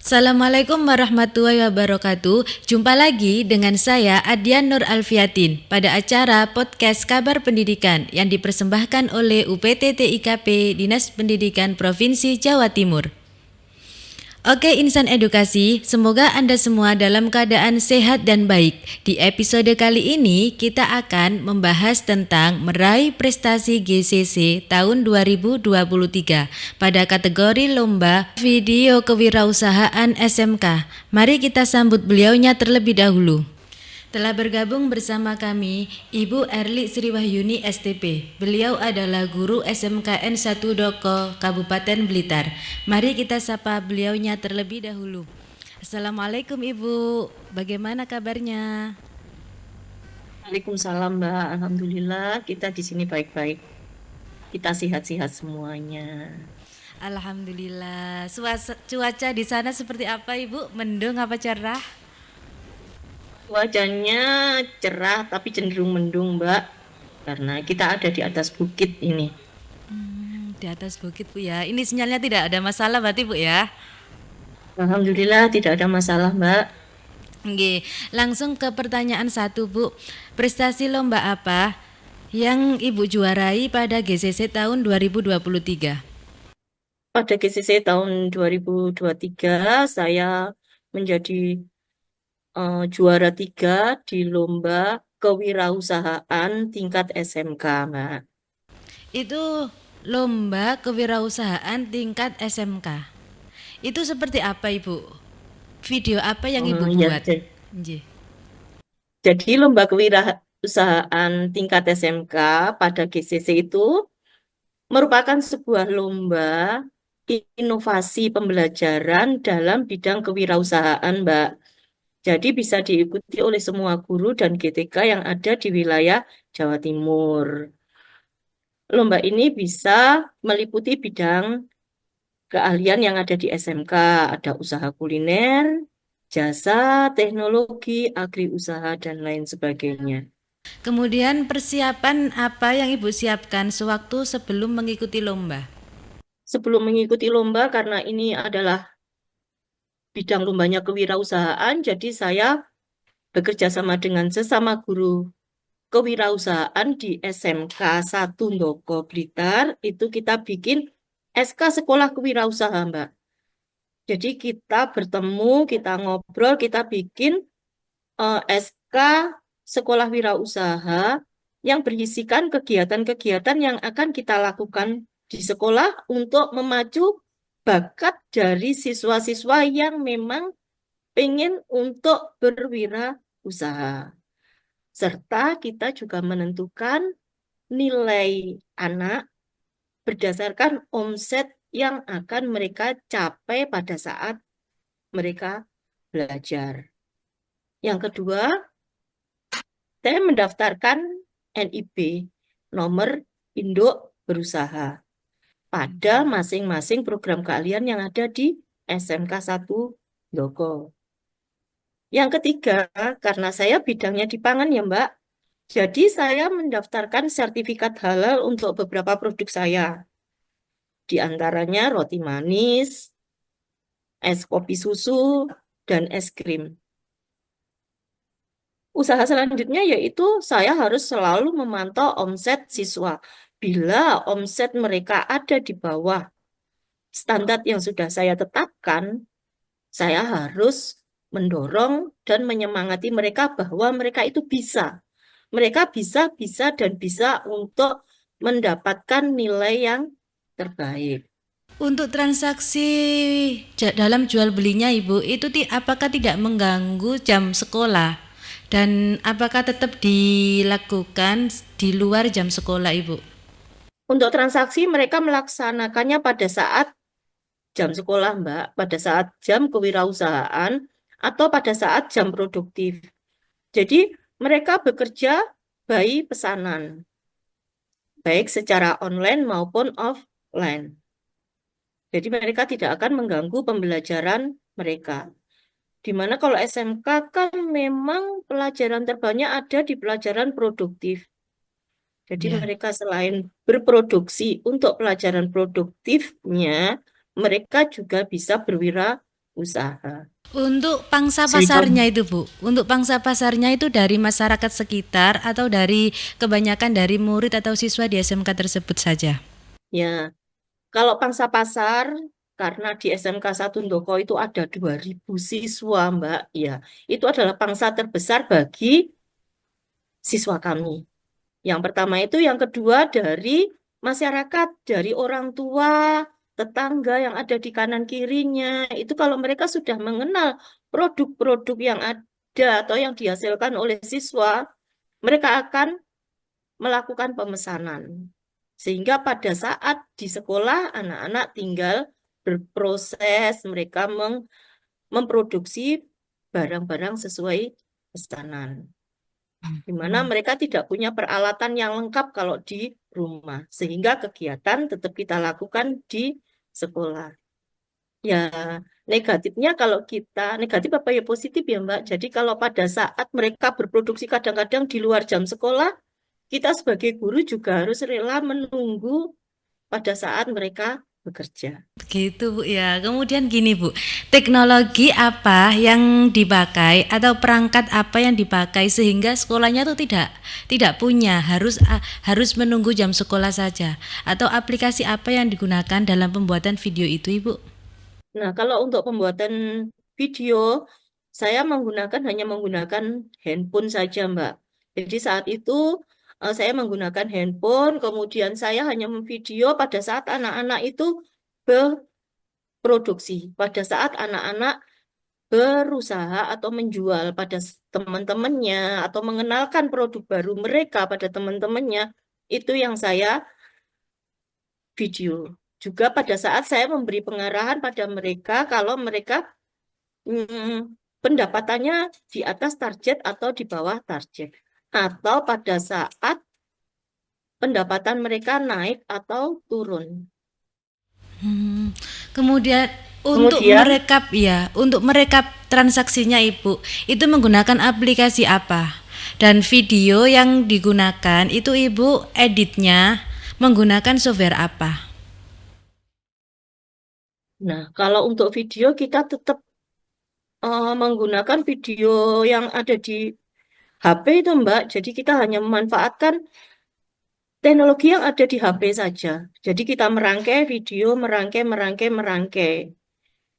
Assalamualaikum warahmatullahi wabarakatuh. Jumpa lagi dengan saya Adian Nur Alfiatin pada acara podcast Kabar Pendidikan yang dipersembahkan oleh UPT TIKP Dinas Pendidikan Provinsi Jawa Timur. Oke insan edukasi, semoga Anda semua dalam keadaan sehat dan baik. Di episode kali ini kita akan membahas tentang meraih prestasi GCC tahun 2023 pada kategori lomba video kewirausahaan SMK. Mari kita sambut beliaunya terlebih dahulu. Telah bergabung bersama kami Ibu Erli Sriwahyuni STP. Beliau adalah guru SMKN 1 Doko Kabupaten Blitar. Mari kita sapa beliaunya terlebih dahulu. Assalamualaikum Ibu, bagaimana kabarnya? Waalaikumsalam Mbak, Alhamdulillah kita di sini baik-baik. Kita sehat-sehat semuanya. Alhamdulillah. Cuaca di sana seperti apa Ibu? Mendung apa cerah? Cuacanya cerah tapi cenderung mendung Mbak, karena kita ada di atas bukit ini. Di atas bukit Bu ya. Ini sinyalnya tidak ada masalah berarti Bu ya? Alhamdulillah tidak ada masalah Mbak. Oke, langsung ke pertanyaan satu Bu. Prestasi lomba apa yang Ibu juarai pada GCC tahun 2023? Pada GCC tahun 2023 saya menjadi juara 3 di lomba kewirausahaan tingkat SMK Mbak. Itu lomba kewirausahaan tingkat SMK. Itu seperti apa Ibu? Video apa yang Ibu Ya, buat? Nggih. jadi lomba kewirausahaan tingkat SMK pada GCC itu merupakan sebuah lomba inovasi pembelajaran dalam bidang kewirausahaan, Mbak. Jadi bisa diikuti oleh semua guru dan GTK yang ada di wilayah Jawa Timur. Lomba ini bisa meliputi bidang keahlian yang ada di SMK, ada usaha kuliner, jasa, teknologi, agri usaha, dan lain sebagainya. Kemudian persiapan apa yang Ibu siapkan sewaktu sebelum mengikuti lomba? Sebelum mengikuti lomba, karena ini adalah bidang lombanya kewirausahaan, jadi saya bekerja sama dengan sesama guru kewirausahaan di SMK 1 Ndoko Blitar, itu kita bikin SK Sekolah Kewirausahaan, Mbak. Jadi kita bertemu, kita ngobrol, kita bikin SK Sekolah Wirausaha yang berisikan kegiatan-kegiatan yang akan kita lakukan di sekolah untuk memacu bakat dari siswa-siswa yang memang pengen untuk berwirausaha. Serta kita juga menentukan nilai anak berdasarkan omset yang akan mereka capai pada saat mereka belajar. Yang kedua, saya mendaftarkan NIB, nomor induk berusaha, pada masing-masing program keahlian yang ada di SMK 1 Ndoko. Yang ketiga, karena saya bidangnya di pangan ya Mbak, jadi saya mendaftarkan sertifikat halal untuk beberapa produk saya. Di antaranya roti manis, es kopi susu, dan es krim. Usaha selanjutnya yaitu saya harus selalu memantau omset siswa. Bila omset mereka ada di bawah standar yang sudah saya tetapkan, saya harus mendorong dan menyemangati mereka bahwa mereka itu bisa. Mereka bisa, dan bisa untuk mendapatkan nilai yang terbaik. Untuk transaksi dalam jual belinya Ibu, itu apakah tidak mengganggu jam sekolah? Dan apakah tetap dilakukan di luar jam sekolah Ibu? Untuk transaksi mereka melaksanakannya pada saat jam sekolah, Mbak, pada saat jam kewirausahaan atau pada saat jam produktif. Jadi mereka bekerja by pesanan, baik secara online maupun offline. Jadi mereka tidak akan mengganggu pembelajaran mereka. Di mana kalau SMK kan memang pelajaran terbanyak ada di pelajaran produktif. Jadi Ya. mereka selain berproduksi untuk pelajaran produktifnya, mereka juga bisa berwirausaha usaha. Untuk pangsa Sehingga pasarnya itu, Bu, untuk pangsa pasarnya itu dari masyarakat sekitar atau dari kebanyakan dari murid atau siswa di SMK tersebut saja? ya, kalau pangsa pasar, karena di SMK 1 Ndoko itu ada 2.000 siswa, Mbak, ya, itu adalah pangsa terbesar bagi siswa kami. Yang pertama itu, yang kedua dari masyarakat, dari orang tua, tetangga yang ada di kanan kirinya. Itu kalau mereka sudah mengenal produk-produk yang ada atau yang dihasilkan oleh siswa, mereka akan melakukan pemesanan. Sehingga pada saat di sekolah, anak-anak tinggal berproses, mereka memproduksi barang-barang sesuai pesanan. Di mana mereka tidak punya peralatan yang lengkap kalau di rumah. Sehingga kegiatan tetap kita lakukan di sekolah. Ya, negatifnya kalau kita, negatif apa ya positif ya Mbak. Jadi kalau pada saat mereka berproduksi kadang-kadang di luar jam sekolah, kita sebagai guru juga harus rela menunggu pada saat mereka bekerja. Begitu, Bu, ya. Kemudian gini, Bu, teknologi apa yang dipakai atau perangkat apa yang dipakai sehingga sekolahnya tuh tidak punya harus menunggu jam sekolah saja atau aplikasi apa yang digunakan dalam pembuatan video itu, Ibu? Nah, kalau untuk pembuatan video, saya hanya menggunakan handphone saja, Mbak. Jadi saat itu saya menggunakan handphone, kemudian saya hanya memvideo pada saat anak-anak itu berproduksi, pada saat anak-anak berusaha atau menjual pada teman-temannya atau mengenalkan produk baru mereka pada teman-temannya, itu yang saya video. Juga pada saat saya memberi pengarahan pada mereka kalau mereka pendapatannya di atas target atau di bawah target. Atau pada saat pendapatan mereka naik atau turun. Kemudian Kemudian, untuk merekap transaksinya Ibu, itu menggunakan aplikasi apa? Dan video yang digunakan itu Ibu editnya menggunakan software apa? nah kalau untuk video kita tetap menggunakan video yang ada di HP itu Mbak. Jadi kita hanya memanfaatkan teknologi yang ada di HP saja. Jadi kita merangkai video, merangkai, merangkai, merangkai.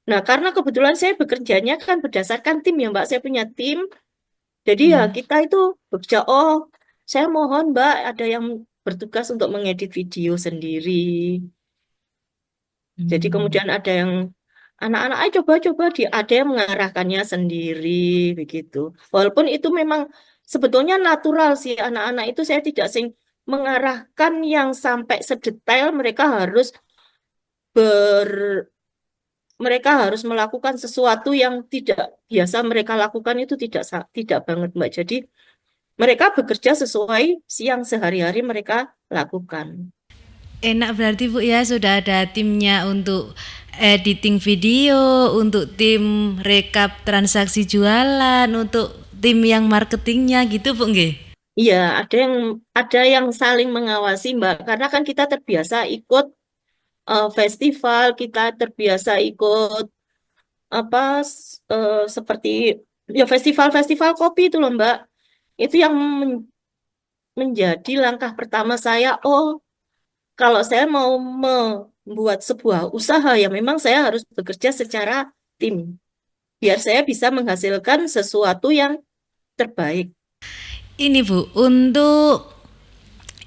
Nah, karena kebetulan saya bekerjanya kan berdasarkan tim ya Mbak. Saya punya tim. Jadi ya Ya. kita itu bekerja, oh saya mohon Mbak ada yang bertugas untuk mengedit video sendiri. Jadi Hmm. kemudian ada yang anak-anak, ayo coba-coba ada yang mengarahkannya sendiri begitu. Walaupun itu memang sebetulnya natural sih anak-anak itu saya tidak mengarahkan yang sampai sedetail ber mereka harus melakukan sesuatu yang tidak biasa mereka lakukan itu tidak banget Mbak. Jadi mereka bekerja sesuai yang sehari-hari mereka lakukan. Enak berarti Bu ya sudah ada timnya untuk editing video, untuk tim rekap transaksi jualan, untuk tim yang marketingnya gitu Bu nggih? Iya, ada yang saling mengawasi Mbak, karena kan kita terbiasa ikut festival, kita terbiasa ikut seperti ya festival-festival kopi itu loh Mbak. Itu yang menjadi langkah pertama saya. Oh, kalau saya mau membuat sebuah usaha ya memang saya harus bekerja secara tim, biar saya bisa menghasilkan sesuatu yang terbaik. Ini Bu, untuk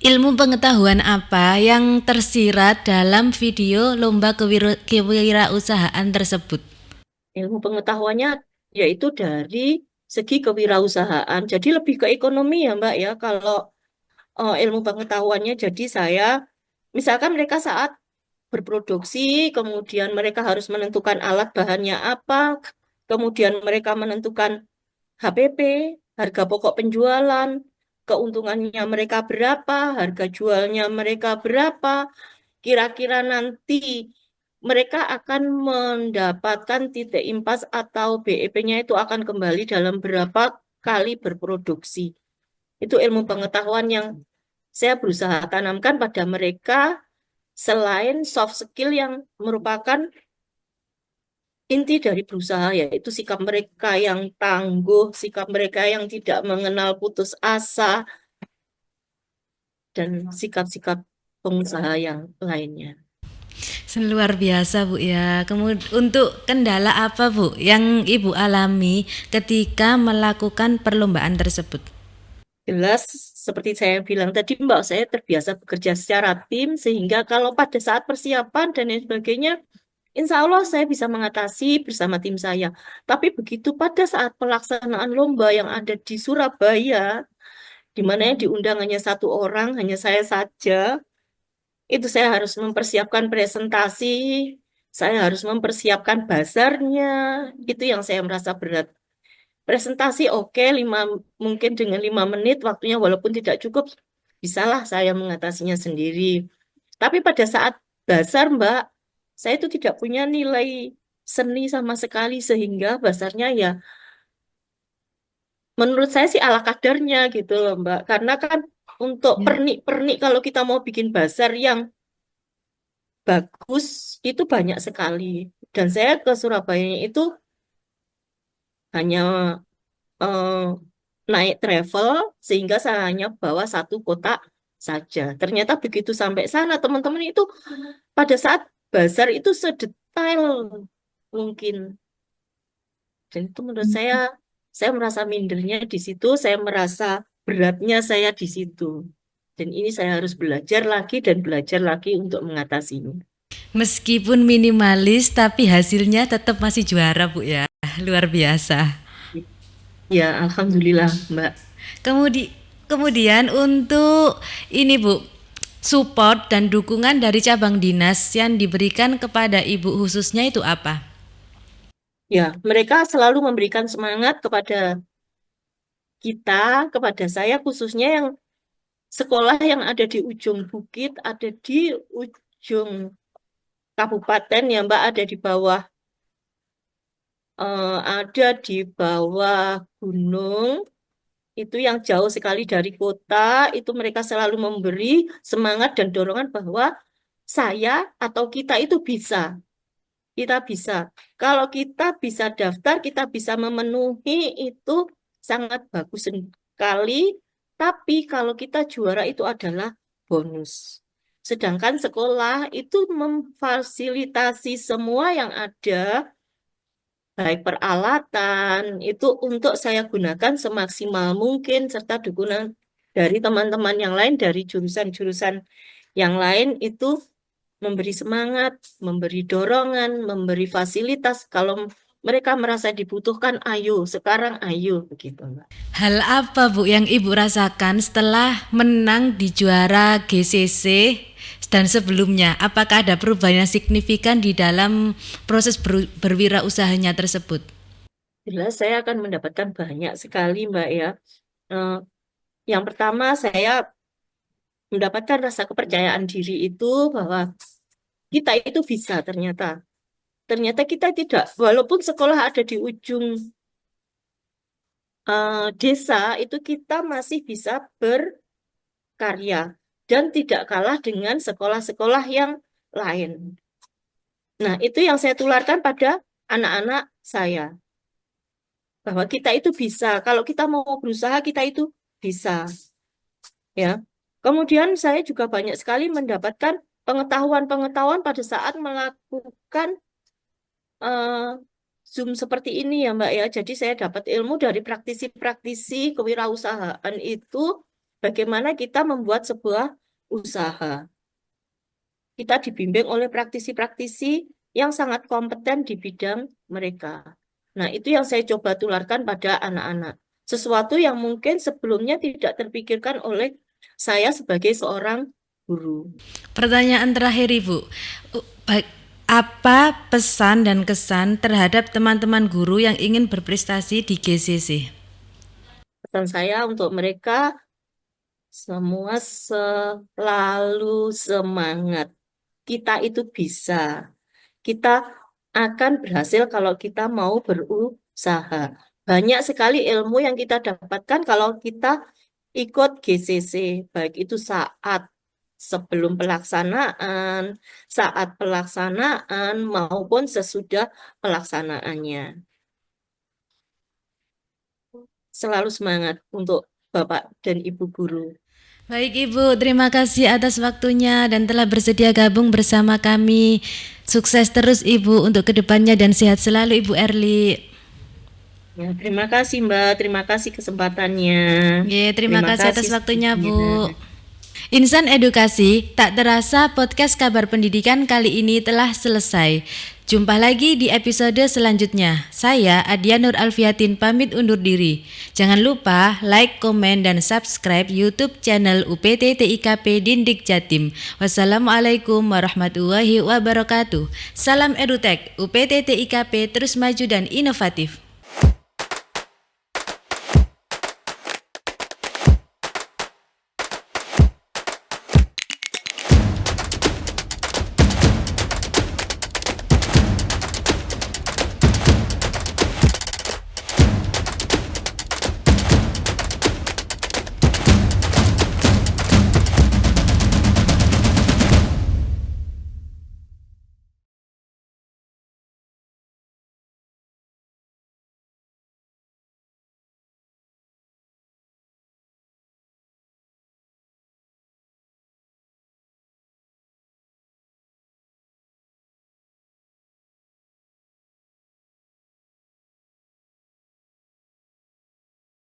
ilmu pengetahuan apa yang tersirat dalam video lomba kewirausahaan tersebut? Ilmu pengetahuannya yaitu dari segi kewirausahaan. Jadi lebih ke ekonomi ya Mbak ya. Kalau ilmu pengetahuannya jadi saya, misalkan mereka saat berproduksi, kemudian mereka harus menentukan alat bahannya apa, kemudian mereka menentukan HPP, harga pokok penjualan, keuntungannya mereka berapa, harga jualnya mereka berapa, kira-kira nanti mereka akan mendapatkan titik impas atau BEP-nya itu akan kembali dalam berapa kali berproduksi. Itu ilmu pengetahuan yang saya berusaha tanamkan pada mereka selain soft skill yang merupakan inti dari berusaha yaitu sikap mereka yang tangguh, sikap mereka yang tidak mengenal putus asa, dan sikap-sikap pengusaha yang lainnya. Luar biasa Bu ya. Kemudian untuk kendala apa Bu yang Ibu alami ketika melakukan perlombaan tersebut? Jelas, seperti saya bilang tadi, Mbak, saya terbiasa bekerja secara tim, sehingga kalau pada saat persiapan dan lain sebagainya, insya Allah saya bisa mengatasi bersama tim saya. Tapi begitu pada saat pelaksanaan lomba yang ada di Surabaya, di mana yang diundang hanya satu orang, hanya saya saja, itu saya harus mempersiapkan presentasi, saya harus mempersiapkan bazarnya, itu yang saya merasa berat. Presentasi oke, mungkin dengan 5 menit waktunya walaupun tidak cukup, bisalah saya mengatasinya sendiri. Tapi pada saat bazar, Mbak, saya itu tidak punya nilai seni sama sekali, sehingga bazarnya ya menurut saya sih ala kadarnya gitu loh, Mbak. Karena kan untuk Ya. pernik-pernik kalau kita mau bikin bazar yang bagus itu banyak sekali. Dan saya ke Surabaya itu hanya eh, naik travel sehingga saya hanya bawa satu kotak saja. Ternyata begitu sampai sana teman-teman itu pada saat bazar itu sedetail mungkin. Dan itu menurut saya merasa mindernya di situ, saya merasa beratnya saya di situ. Dan ini saya harus belajar lagi dan belajar lagi untuk mengatasinya. Meskipun minimalis tapi hasilnya tetap masih juara Bu ya. Luar biasa. Ya, alhamdulillah, Mbak. Kemudian untuk ini Bu, support dan dukungan dari cabang dinas yang diberikan kepada Ibu khususnya itu apa? Ya, mereka selalu memberikan semangat kepada kita, kepada saya khususnya yang sekolah yang ada di ujung bukit, ada di ujung kabupaten ya Mbak, ada di bawah gunung, itu yang jauh sekali dari kota, itu mereka selalu memberi semangat dan dorongan bahwa saya atau kita itu bisa. Kita bisa. Kalau kita bisa daftar, kita bisa memenuhi itu sangat bagus sekali. Tapi kalau kita juara itu adalah bonus. Sedangkan sekolah itu memfasilitasi semua yang ada, baik peralatan, itu untuk saya gunakan semaksimal mungkin, serta dukungan dari teman-teman yang lain, dari jurusan-jurusan yang lain itu memberi semangat, memberi dorongan, memberi fasilitas. Kalau mereka merasa dibutuhkan, ayo, sekarang ayo, begitu, Mbak. Hal apa Bu yang Ibu rasakan setelah menang di juara GCC dan sebelumnya? Apakah ada perubahan yang signifikan di dalam proses berwirausahanya tersebut? Jelas saya akan mendapatkan banyak sekali, Mbak ya. Eh, yang pertama, saya mendapatkan rasa kepercayaan diri itu bahwa kita itu bisa ternyata. Ternyata kita tidak, walaupun sekolah ada di ujung desa, itu kita masih bisa berkarya dan tidak kalah dengan sekolah-sekolah yang lain. Nah, itu yang saya tularkan pada anak-anak saya, bahwa kita itu bisa. Kalau kita mau berusaha, kita itu bisa, ya. Kemudian saya juga banyak sekali mendapatkan pengetahuan-pengetahuan pada saat melakukan eh, Zoom seperti ini ya Mbak ya. Jadi saya dapat ilmu dari praktisi-praktisi kewirausahaan itu bagaimana kita membuat sebuah usaha. Kita dibimbing oleh praktisi-praktisi yang sangat kompeten di bidang mereka. Nah, itu yang saya coba tularkan pada anak-anak. Sesuatu yang mungkin sebelumnya tidak terpikirkan oleh saya sebagai seorang guru. Pertanyaan terakhir Ibu, apa pesan dan kesan terhadap teman-teman guru yang ingin berprestasi di GCC? Pesan saya untuk mereka semua selalu semangat. Kita itu bisa. Kita akan berhasil kalau kita mau berusaha. Banyak sekali ilmu yang kita dapatkan kalau kita ikut GCC, baik itu saat sebelum pelaksanaan, saat pelaksanaan, maupun sesudah pelaksanaannya. Selalu semangat untuk Bapak dan Ibu guru. Baik Ibu, terima kasih atas waktunya dan telah bersedia gabung bersama kami. Sukses terus Ibu untuk kedepannya dan sehat selalu Ibu Erli. Ya, terima kasih Mbak, terima kasih kesempatannya. Terima kasih atas waktunya Bu. semuanya. Insan Edukasi, tak terasa podcast kabar pendidikan kali ini telah selesai. Jumpa lagi di episode selanjutnya. Saya Adia Nur Alfiatin pamit undur diri. Jangan lupa like, komen, dan subscribe YouTube channel UPT TIKP Dindik Jatim. Wassalamualaikum warahmatullahi wabarakatuh. Salam Edutech, UPT TIKP terus maju dan inovatif.